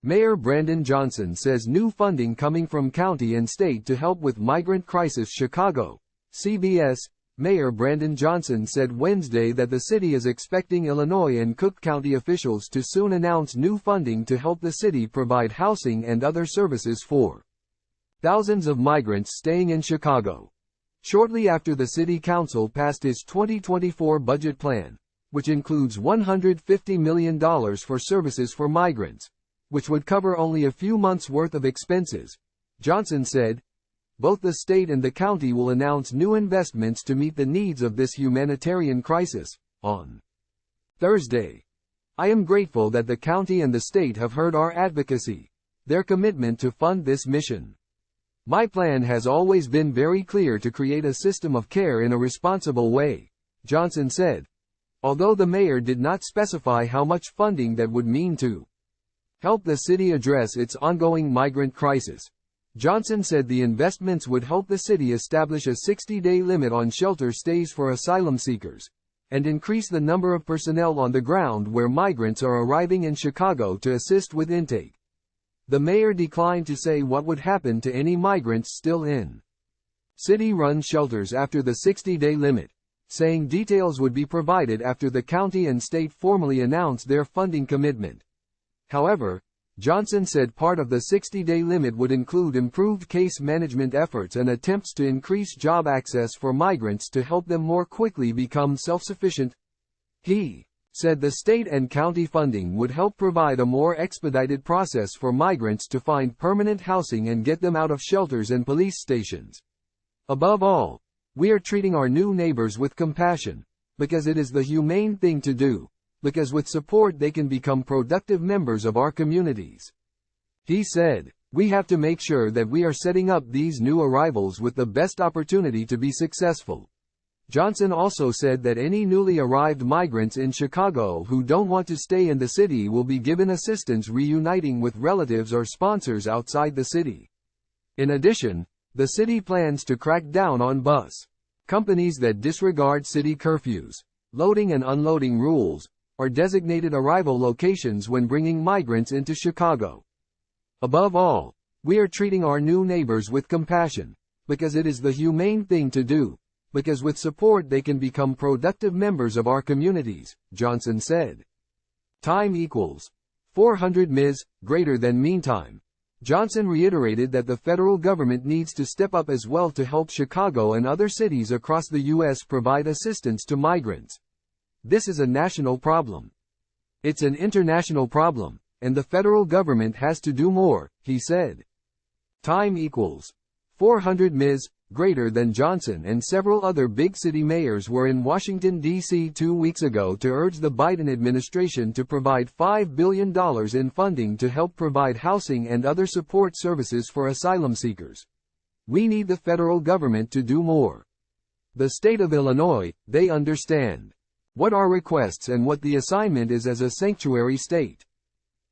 Mayor Brandon Johnson says new funding coming from county and state to help with migrant crisis. Chicago. CBS. Mayor Brandon Johnson said Wednesday that the city is expecting Illinois and Cook County officials to soon announce new funding to help the city provide housing and other services for thousands of migrants staying in Chicago. Shortly after the city council passed its 2024 budget plan, which includes $150 million for services for migrants, which would cover only a few months' worth of expenses, Johnson said, both the state and the county will announce new investments to meet the needs of this humanitarian crisis. On Thursday, I am grateful that the county and the state have heard our advocacy, their commitment to fund this mission. My plan has always been very clear to create a system of care in a responsible way, Johnson said, although the mayor did not specify how much funding that would mean to help the city address its ongoing migrant crisis. Johnson said the investments would help the city establish a 60-day limit on shelter stays for asylum seekers, and increase the number of personnel on the ground where migrants are arriving in Chicago to assist with intake. The mayor declined to say what would happen to any migrants still in city-run shelters after the 60-day limit, saying details would be provided after the county and state formally announced their funding commitment. However, Johnson said part of the 60-day limit would include improved case management efforts and attempts to increase job access for migrants to help them more quickly become self-sufficient. He said the state and county funding would help provide a more expedited process for migrants to find permanent housing and get them out of shelters and police stations. Above all, we are treating our new neighbors with compassion, because it is the humane thing to do, because with support they can become productive members of our communities. He said, we have to make sure that we are setting up these new arrivals with the best opportunity to be successful. Johnson also said that any newly arrived migrants in Chicago who don't want to stay in the city will be given assistance reuniting with relatives or sponsors outside the city. In addition, the city plans to crack down on bus companies that disregard city curfews, loading and unloading rules, or designated arrival locations when bringing migrants into Chicago. Above all, we are treating our new neighbors with compassion, because it is the humane thing to do, because with support they can become productive members of our communities, Johnson said. Time equals 400 ms, greater than meantime. Johnson reiterated that the federal government needs to step up as well to help Chicago and other cities across the U.S. provide assistance to migrants. This is a national problem. It's an international problem, and the federal government has to do more, he said. Time equals 400 ms, greater than Johnson and several other big city mayors were in Washington, D.C. 2 weeks ago to urge the Biden administration to provide $5 billion in funding to help provide housing and other support services for asylum seekers. We need the federal government to do more. The state of Illinois, they understand what our requests and what the assignment is as a sanctuary state.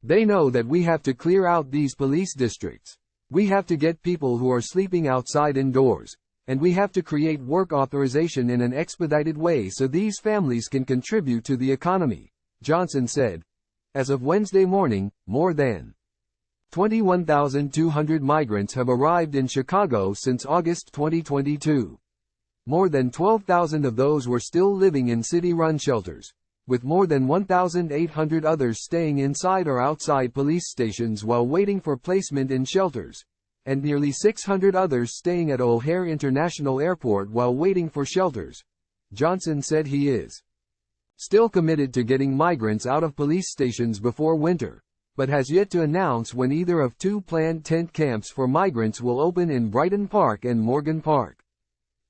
They know that we have to clear out these police districts. We have to get people who are sleeping outside indoors, and we have to create work authorization in an expedited way so these families can contribute to the economy, Johnson said. As of Wednesday morning, more than 21,200 migrants have arrived in Chicago since August 2022. More than 12,000 of those were still living in city-run shelters, with more than 1,800 others staying inside or outside police stations while waiting for placement in shelters, and nearly 600 others staying at O'Hare International Airport while waiting for shelters. Johnson said he is still committed to getting migrants out of police stations before winter, but has yet to announce when either of two planned tent camps for migrants will open in Brighton Park and Morgan Park.